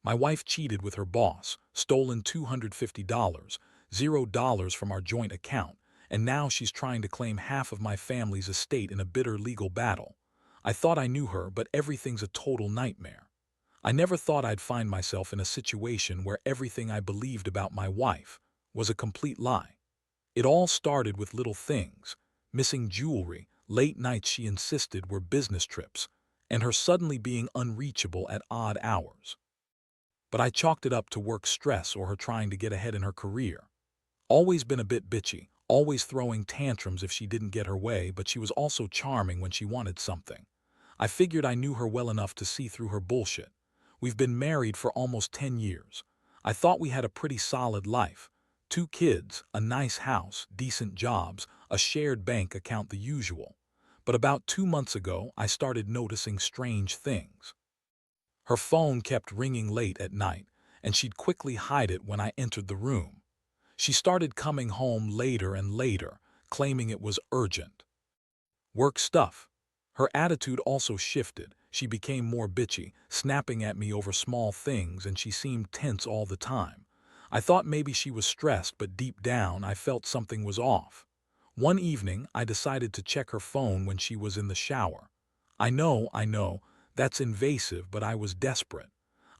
My wife cheated with her boss, stolen $250, $0 from our joint account, and now she's trying to claim half of my family's estate in a bitter legal battle. I thought I knew her, but everything's a total nightmare. I never thought I'd find myself in a situation where everything I believed about my wife was a complete lie. It all started with little things: missing jewelry, late nights she insisted were business trips, and her suddenly being unreachable at odd hours. But I chalked it up to work stress or her trying to get ahead in her career. Always been a bit bitchy, always throwing tantrums if she didn't get her way, but she was also charming when she wanted something. I figured I knew her well enough to see through her bullshit. We've been married for almost 10 years. I thought we had a pretty solid life. 2 kids, a nice house, decent jobs, a shared bank account, the usual. But about 2 months ago, I started noticing strange things. Her phone kept ringing late at night, and she'd quickly hide it when I entered the room. She started coming home later and later, claiming it was urgent. Work stuff. Her attitude also shifted. She became more bitchy, snapping at me over small things, and she seemed tense all the time. I thought maybe she was stressed, but deep down I felt something was off. One evening, I decided to check her phone when she was in the shower. I know, that's invasive, but I was desperate.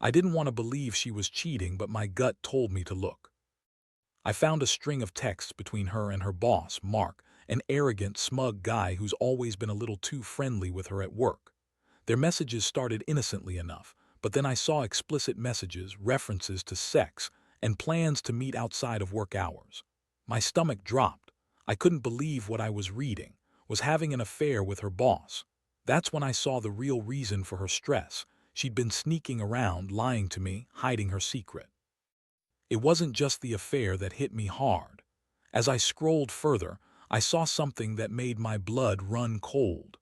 I didn't want to believe she was cheating, but my gut told me to look. I found a string of texts between her and her boss, Mark, an arrogant, smug guy who's always been a little too friendly with her at work. Their messages started innocently enough, but then I saw explicit messages, references to sex, and plans to meet outside of work hours. My stomach dropped. I couldn't believe what I was reading: was having an affair with her boss. That's when I saw the real reason for her stress. She'd been sneaking around, lying to me, hiding her secret. It wasn't just the affair that hit me hard. As I scrolled further, I saw something that made my blood run cold.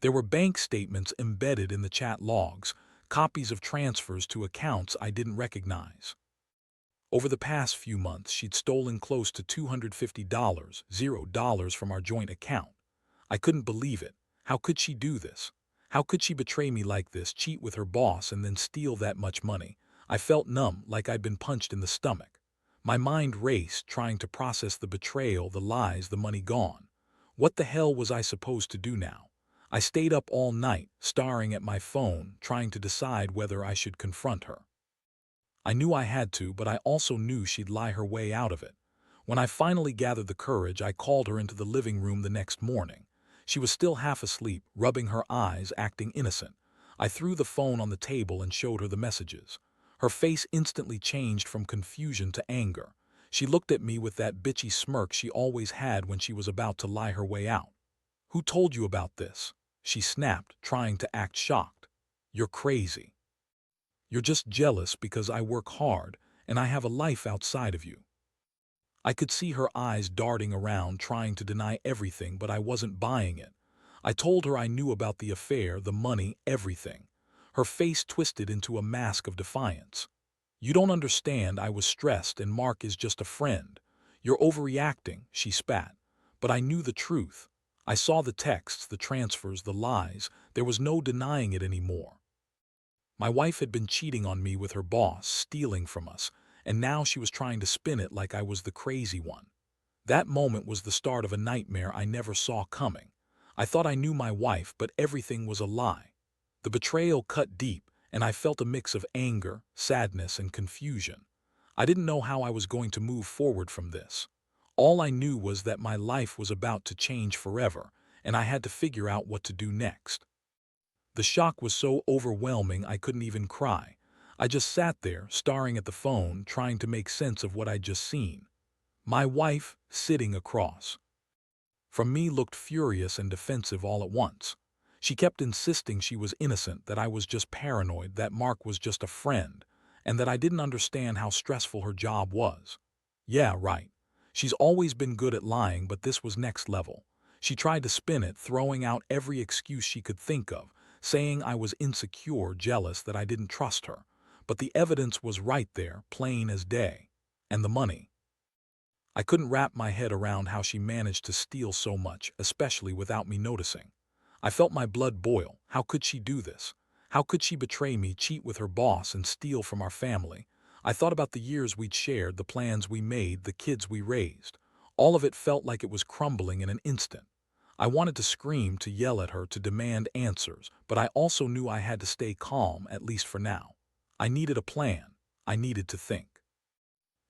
There were bank statements embedded in the chat logs, copies of transfers to accounts I didn't recognize. Over the past few months, she'd stolen close to $250, $0 from our joint account. I couldn't believe it. How could she do this? How could she betray me like this, cheat with her boss, and then steal that much money? I felt numb, like I'd been punched in the stomach. My mind raced, trying to process the betrayal, the lies, the money gone. What the hell was I supposed to do now? I stayed up all night, staring at my phone, trying to decide whether I should confront her. I knew I had to, but I also knew she'd lie her way out of it. When I finally gathered the courage, I called her into the living room the next morning. She was still half asleep, rubbing her eyes, acting innocent. I threw the phone on the table and showed her the messages. Her face instantly changed from confusion to anger. She looked at me with that bitchy smirk she always had when she was about to lie her way out. "Who told you about this?" she snapped, trying to act shocked. "You're crazy. You're just jealous because I work hard and I have a life outside of you." I could see her eyes darting around, trying to deny everything, but I wasn't buying it. I told her I knew about the affair, the money, everything. Her face twisted into a mask of defiance. "You don't understand. I was stressed, and Mark is just a friend. You're overreacting," she spat. But I knew the truth. I saw the texts, the transfers, the lies. There was no denying it anymore. My wife had been cheating on me with her boss, stealing from us, and now she was trying to spin it like I was the crazy one. That moment was the start of a nightmare I never saw coming. I thought I knew my wife, but everything was a lie. The betrayal cut deep, and I felt a mix of anger, sadness, and confusion. I didn't know how I was going to move forward from this. All I knew was that my life was about to change forever, and I had to figure out what to do next. The shock was so overwhelming I couldn't even cry. I just sat there, staring at the phone, trying to make sense of what I'd just seen. My wife, sitting across from me, looked furious and defensive all at once. She kept insisting she was innocent, that I was just paranoid, that Mark was just a friend, and that I didn't understand how stressful her job was. Yeah, right. She's always been good at lying, but this was next level. She tried to spin it, throwing out every excuse she could think of, saying I was insecure, jealous, that I didn't trust her. But the evidence was right there, plain as day. And the money. I couldn't wrap my head around how she managed to steal so much, especially without me noticing. I felt my blood boil. How could she do this? How could she betray me, cheat with her boss, and steal from our family? I thought about the years we'd shared, the plans we made, the kids we raised. All of it felt like it was crumbling in an instant. I wanted to scream, to yell at her, to demand answers, but I also knew I had to stay calm, at least for now. I needed a plan. I needed to think.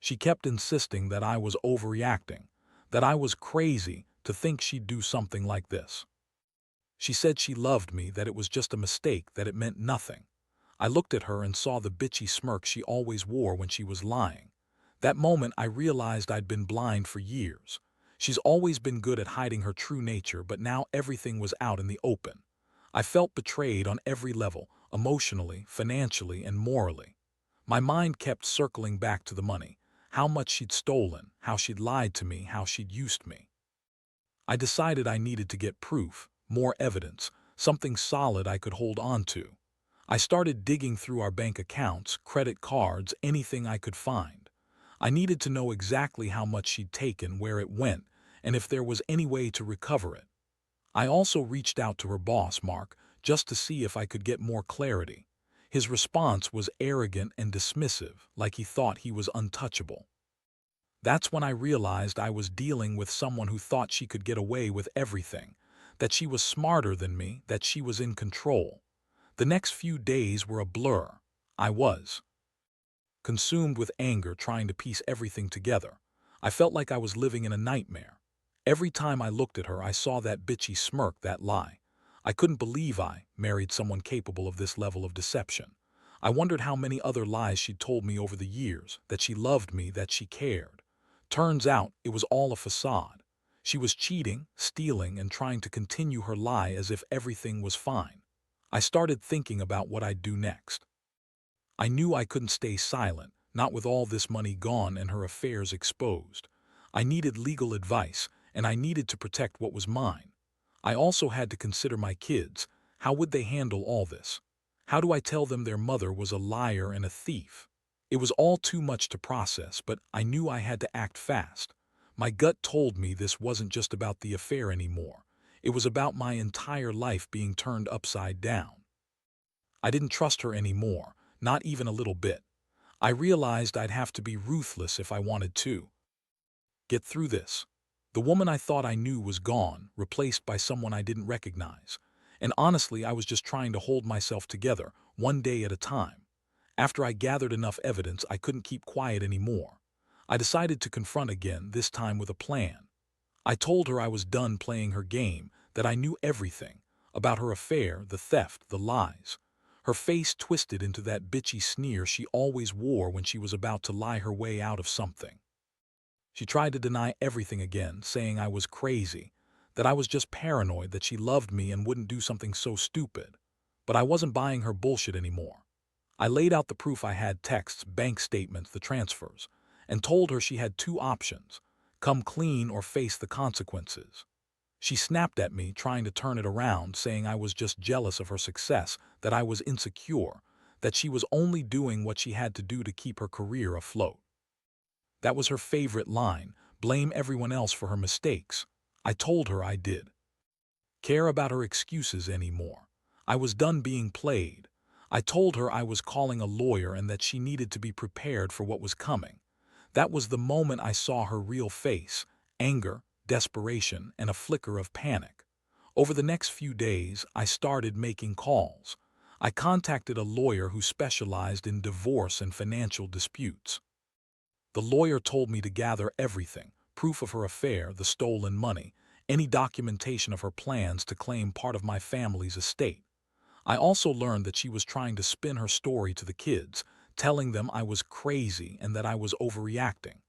She kept insisting that I was overreacting, that I was crazy to think she'd do something like this. She said she loved me, that it was just a mistake, that it meant nothing. I looked at her and saw the bitchy smirk she always wore when she was lying. That moment I realized I'd been blind for years. She's always been good at hiding her true nature, but now everything was out in the open. I felt betrayed on every level, emotionally, financially, and morally. My mind kept circling back to the money, how much she'd stolen, how she'd lied to me, how she'd used me. I decided I needed to get proof, more evidence, something solid I could hold on to. I started digging through our bank accounts, credit cards, anything I could find. I needed to know exactly how much she'd taken, where it went, and if there was any way to recover it. I also reached out to her boss, Mark, just to see if I could get more clarity. His response was arrogant and dismissive, like he thought he was untouchable. That's when I realized I was dealing with someone who thought she could get away with everything, that she was smarter than me, that she was in control. The next few days were a blur. I was consumed with anger, trying to piece everything together. I felt like I was living in a nightmare. Every time I looked at her, I saw that bitchy smirk, that lie. I couldn't believe I married someone capable of this level of deception. I wondered how many other lies she'd told me over the years, that she loved me, that she cared. Turns out it was all a facade. She was cheating, stealing, and trying to continue her lie as if everything was fine. I started thinking about what I'd do next. I knew I couldn't stay silent, not with all this money gone and her affairs exposed. I needed legal advice, and I needed to protect what was mine. I also had to consider my kids. How would they handle all this? How do I tell them their mother was a liar and a thief? It was all too much to process, but I knew I had to act fast. My gut told me this wasn't just about the affair anymore. It was about my entire life being turned upside down. I didn't trust her anymore, not even a little bit. I realized I'd have to be ruthless if I wanted to get through this. The woman I thought I knew was gone, replaced by someone I didn't recognize. And honestly, I was just trying to hold myself together, one day at a time. After I gathered enough evidence, I couldn't keep quiet anymore. I decided to confront again, this time with a plan. I told her I was done playing her game, that I knew everything about her affair, the theft, the lies. Her face twisted into that bitchy sneer she always wore when she was about to lie her way out of something. She tried to deny everything again, saying I was crazy, that I was just paranoid, that she loved me and wouldn't do something so stupid. But I wasn't buying her bullshit anymore. I laid out the proof I had, texts, bank statements, the transfers, and told her she had two options: come clean or face the consequences. She snapped at me, trying to turn it around, saying I was just jealous of her success, that I was insecure, that she was only doing what she had to do to keep her career afloat. That was her favorite line: blame everyone else for her mistakes. I told her I did care about her excuses anymore. I was done being played. I told her I was calling a lawyer and that she needed to be prepared for what was coming. That was the moment I saw her real face: anger, desperation, and a flicker of panic. Over the next few days, I started making calls. I contacted a lawyer who specialized in divorce and financial disputes. The lawyer told me to gather everything: proof of her affair, the stolen money, any documentation of her plans to claim part of my family's estate. I also learned that she was trying to spin her story to the kids, telling them I was crazy and that I was overreacting.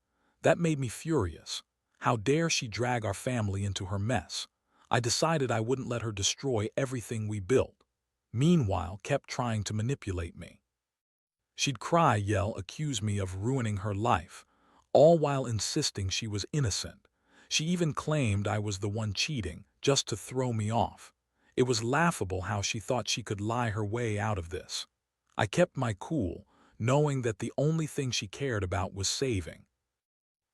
That made me furious. How dare she drag our family into her mess? I decided I wouldn't let her destroy everything we built. Meanwhile, kept trying to manipulate me. She'd cry, yell, accuse me of ruining her life, all while insisting she was innocent. She even claimed I was the one cheating, just to throw me off. It was laughable how she thought she could lie her way out of this. I kept my cool, knowing that the only thing she cared about was saving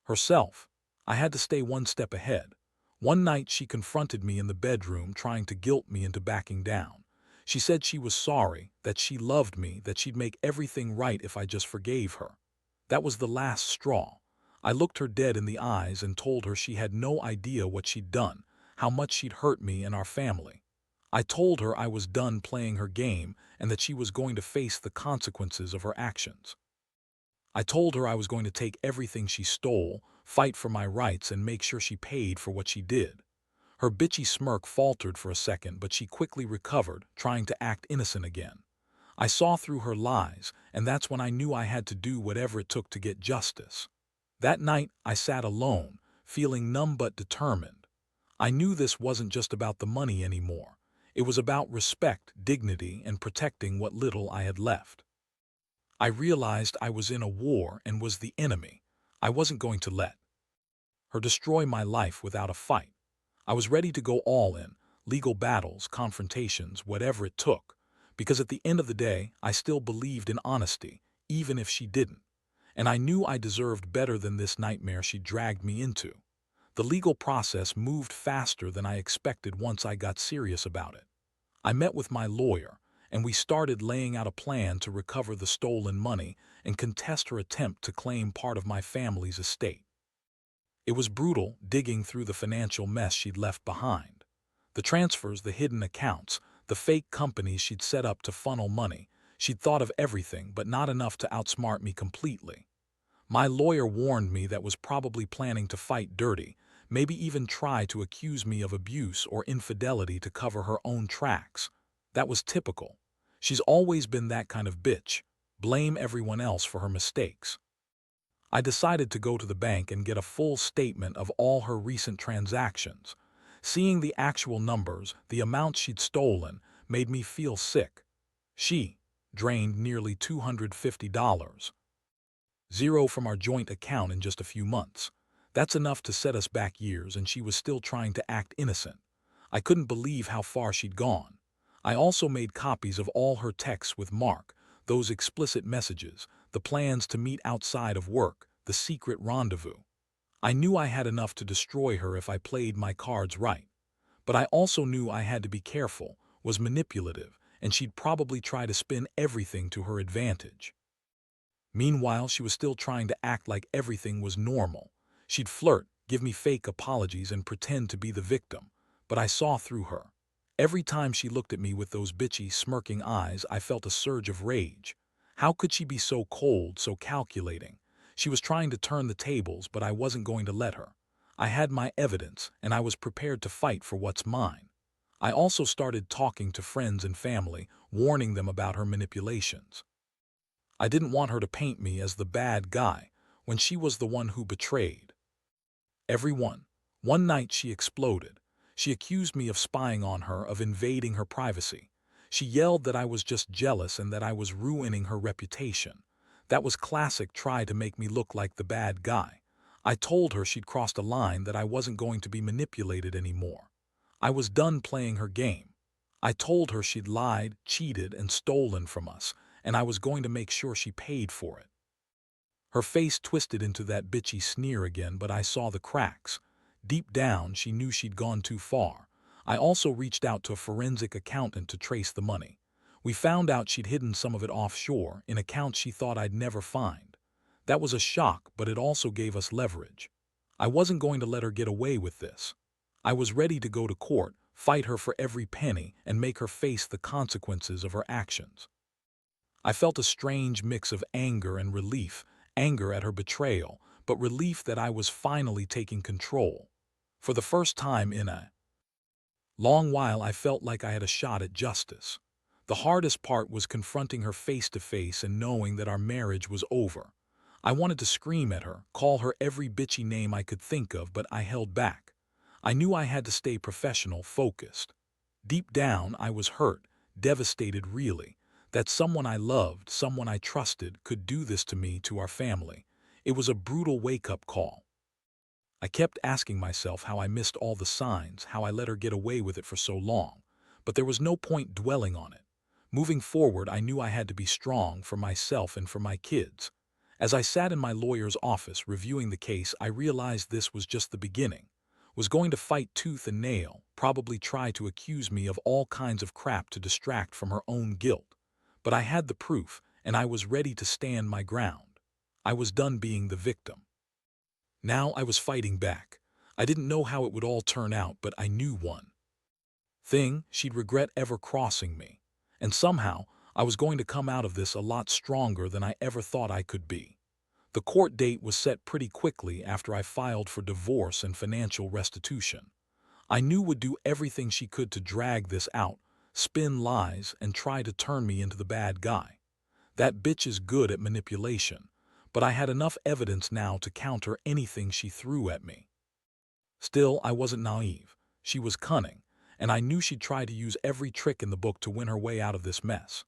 herself. I had to stay one step ahead. One night she confronted me in the bedroom, trying to guilt me into backing down. She said she was sorry, that she loved me, that she'd make everything right if I just forgave her. That was the last straw. I looked her dead in the eyes and told her she had no idea what she'd done, how much she'd hurt me and our family. I told her I was done playing her game and that she was going to face the consequences of her actions. I told her I was going to take everything she stole, fight for my rights, and make sure she paid for what she did. Her bitchy smirk faltered for a second, but she quickly recovered, trying to act innocent again. I saw through her lies, and that's when I knew I had to do whatever it took to get justice. That night, I sat alone, feeling numb but determined. I knew this wasn't just about the money anymore. It was about respect, dignity, and protecting what little I had left. I realized I was in a war and was the enemy. I wasn't going to let her destroy my life without a fight. I was ready to go all in, legal battles, confrontations, whatever it took, because at the end of the day, I still believed in honesty, even if she didn't. And I knew I deserved better than this nightmare she dragged me into. The legal process moved faster than I expected once I got serious about it. I met with my lawyer, and we started laying out a plan to recover the stolen money and contest her attempt to claim part of my family's estate. It was brutal, digging through the financial mess she'd left behind. The transfers, the hidden accounts, the fake companies she'd set up to funnel money. She'd thought of everything, but not enough to outsmart me completely. My lawyer warned me that was probably planning to fight dirty, maybe even try to accuse me of abuse or infidelity to cover her own tracks. That was typical. She's always been that kind of bitch. Blame everyone else for her mistakes. I decided to go to the bank and get a full statement of all her recent transactions. Seeing the actual numbers, the amounts she'd stolen, made me feel sick. She drained nearly $250. Zero from our joint account in just a few months. That's enough to set us back years, and she was still trying to act innocent. I couldn't believe how far she'd gone. I also made copies of all her texts with Mark, those explicit messages, the plans to meet outside of work, the secret rendezvous. I knew I had enough to destroy her if I played my cards right. But I also knew I had to be careful, was manipulative, and she'd probably try to spin everything to her advantage. Meanwhile, she was still trying to act like everything was normal. She'd flirt, give me fake apologies, and pretend to be the victim. But I saw through her. Every time she looked at me with those bitchy, smirking eyes, I felt a surge of rage. How could she be so cold, so calculating? She was trying to turn the tables, but I wasn't going to let her. I had my evidence, and I was prepared to fight for what's mine. I also started talking to friends and family, warning them about her manipulations. I didn't want her to paint me as the bad guy when she was the one who betrayed everyone. One night she exploded. She accused me of spying on her, of invading her privacy. She yelled that I was just jealous and that I was ruining her reputation. That was classic try to make me look like the bad guy. I told her she'd crossed a line, that I wasn't going to be manipulated anymore. I was done playing her game. I told her she'd lied, cheated, and stolen from us, and I was going to make sure she paid for it. Her face twisted into that bitchy sneer again, but I saw the cracks. Deep down, she knew she'd gone too far. I also reached out to a forensic accountant to trace the money. We found out she'd hidden some of it offshore, in accounts she thought I'd never find. That was a shock, but it also gave us leverage. I wasn't going to let her get away with this. I was ready to go to court, fight her for every penny, and make her face the consequences of her actions. I felt a strange mix of anger and relief, anger at her betrayal, but relief that I was finally taking control. For the first time in a long while, I felt like I had a shot at justice. The hardest part was confronting her face to face and knowing that our marriage was over. I wanted to scream at her, call her every bitchy name I could think of, but I held back. I knew I had to stay professional, focused. Deep down, I was hurt, devastated really, that someone I loved, someone I trusted, could do this to me, to our family. It was a brutal wake-up call. I kept asking myself how I missed all the signs, how I let her get away with it for so long. But there was no point dwelling on it. Moving forward, I knew I had to be strong for myself and for my kids. As I sat in my lawyer's office reviewing the case, I realized this was just the beginning. was going to fight tooth and nail, probably try to accuse me of all kinds of crap to distract from her own guilt. But I had the proof, and I was ready to stand my ground. I was done being the victim. Now I was fighting back. I didn't know how it would all turn out, but I knew one thing: she'd regret ever crossing me. And somehow, I was going to come out of this a lot stronger than I ever thought I could be. The court date was set pretty quickly after I filed for divorce and financial restitution. I knew would do everything she could to drag this out, spin lies, and try to turn me into the bad guy. That bitch is good at manipulation, but I had enough evidence now to counter anything she threw at me. Still, I wasn't naive. She was cunning, and I knew she'd try to use every trick in the book to win her way out of this mess.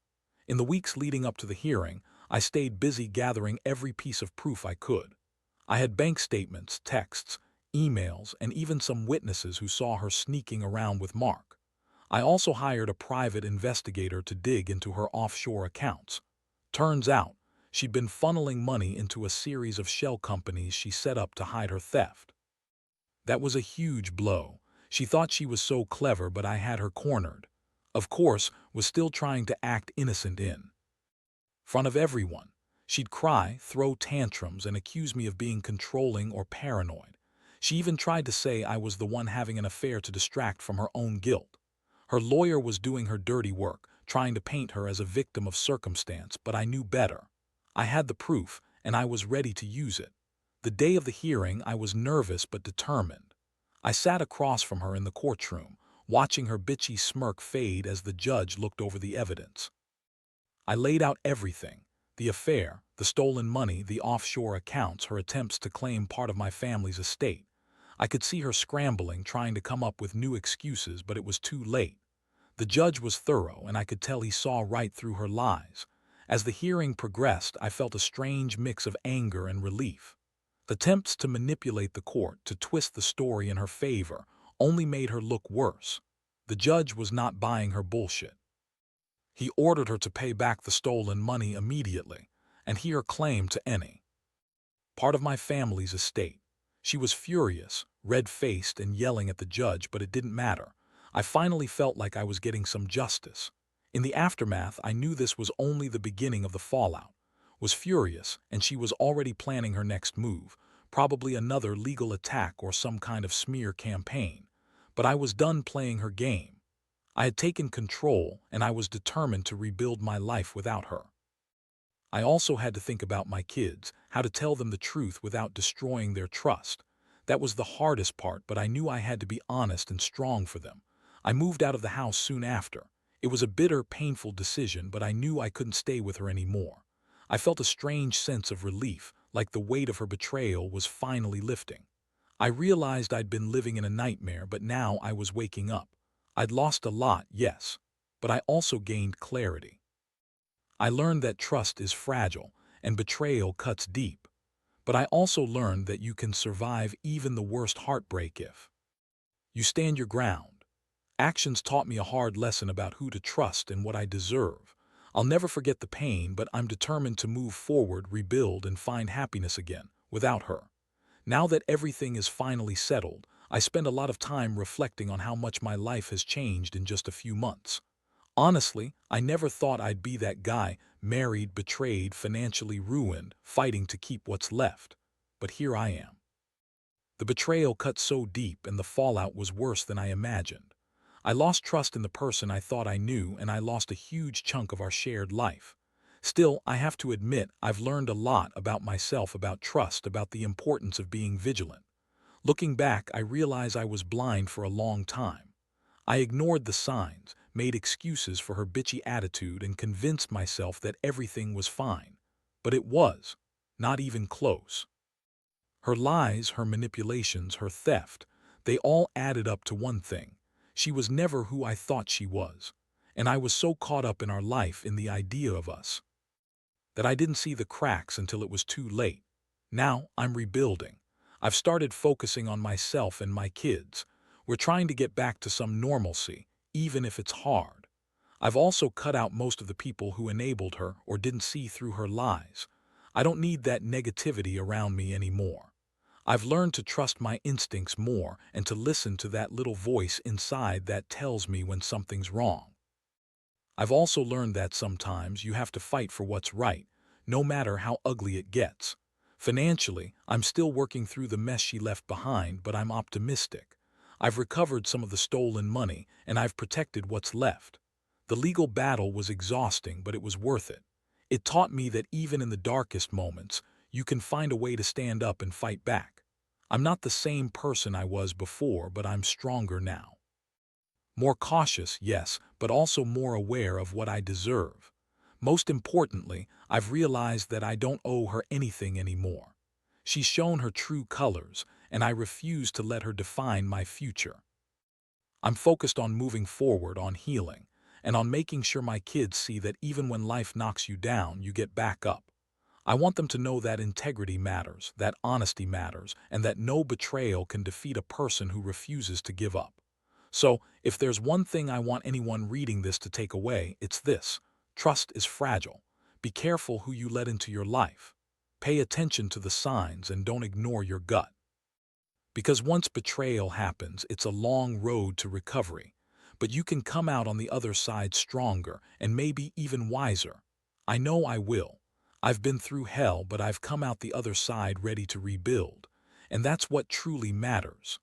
In the weeks leading up to the hearing, I stayed busy gathering every piece of proof I could. I had bank statements, texts, emails, and even some witnesses who saw her sneaking around with Mark. I also hired a private investigator to dig into her offshore accounts. Turns out, she'd been funneling money into a series of shell companies she set up to hide her theft. That was a huge blow. She thought she was so clever, but I had her cornered. Of course, was still trying to act innocent in front of everyone. She'd cry, throw tantrums, and accuse me of being controlling or paranoid. She even tried to say I was the one having an affair to distract from her own guilt. Her lawyer was doing her dirty work, trying to paint her as a victim of circumstance, but I knew better. I had the proof, and I was ready to use it. The day of the hearing, I was nervous but determined. I sat across from her in the courtroom, watching her bitchy smirk fade as the judge looked over the evidence. I laid out everything: the affair, the stolen money, the offshore accounts, her attempts to claim part of my family's estate. I could see her scrambling, trying to come up with new excuses, but it was too late. The judge was thorough, and I could tell he saw right through her lies. As the hearing progressed, I felt a strange mix of anger and relief. The attempts to manipulate the court, to twist the story in her favor, only made her look worse. The judge was not buying her bullshit. He ordered her to pay back the stolen money immediately, and hear her claim to any part of my family's estate. She was furious, red-faced, and yelling at the judge, but it didn't matter. I finally felt like I was getting some justice. In the aftermath, I knew this was only the beginning of the fallout. Was furious, and she was already planning her next move, probably another legal attack or some kind of smear campaign. But I was done playing her game. I had taken control, and I was determined to rebuild my life without her. I also had to think about my kids, how to tell them the truth without destroying their trust. That was the hardest part, but I knew I had to be honest and strong for them. I moved out of the house soon after. It was a bitter, painful decision, but I knew I couldn't stay with her anymore. I felt a strange sense of relief, like the weight of her betrayal was finally lifting. I realized I'd been living in a nightmare, but now I was waking up. I'd lost a lot, yes, but I also gained clarity. I learned that trust is fragile and betrayal cuts deep. But I also learned that you can survive even the worst heartbreak if you stand your ground. Actions taught me a hard lesson about who to trust and what I deserve. I'll never forget the pain, but I'm determined to move forward, rebuild, and find happiness again, without her. Now that everything is finally settled, I spend a lot of time reflecting on how much my life has changed in just a few months. Honestly, I never thought I'd be that guy, married, betrayed, financially ruined, fighting to keep what's left. But here I am. The betrayal cut so deep, and the fallout was worse than I imagined. I lost trust in the person I thought I knew, and I lost a huge chunk of our shared life. Still, I have to admit, I've learned a lot about myself, about trust, about the importance of being vigilant. Looking back, I realize I was blind for a long time. I ignored the signs, made excuses for her bitchy attitude, and convinced myself that everything was fine. But it was. Not even close. Her lies, her manipulations, her theft, they all added up to one thing: she was never who I thought she was. And I was so caught up in our life, in the idea of us, that I didn't see the cracks until it was too late. Now, I'm rebuilding. I've started focusing on myself and my kids. We're trying to get back to some normalcy, even if it's hard. I've also cut out most of the people who enabled her or didn't see through her lies. I don't need that negativity around me anymore. I've learned to trust my instincts more and to listen to that little voice inside that tells me when something's wrong. I've also learned that sometimes you have to fight for what's right, no matter how ugly it gets. Financially, I'm still working through the mess she left behind, but I'm optimistic. I've recovered some of the stolen money, and I've protected what's left. The legal battle was exhausting, but it was worth it. It taught me that even in the darkest moments, you can find a way to stand up and fight back. I'm not the same person I was before, but I'm stronger now. More cautious, yes, but also more aware of what I deserve. Most importantly, I've realized that I don't owe her anything anymore. She's shown her true colors, and I refuse to let her define my future. I'm focused on moving forward, on healing, and on making sure my kids see that even when life knocks you down, you get back up. I want them to know that integrity matters, that honesty matters, and that no betrayal can defeat a person who refuses to give up. So, if there's one thing I want anyone reading this to take away, it's this: trust is fragile. Be careful who you let into your life. Pay attention to the signs and don't ignore your gut. Because once betrayal happens, it's a long road to recovery. But you can come out on the other side stronger and maybe even wiser. I know I will. I've been through hell, but I've come out the other side ready to rebuild. And that's what truly matters.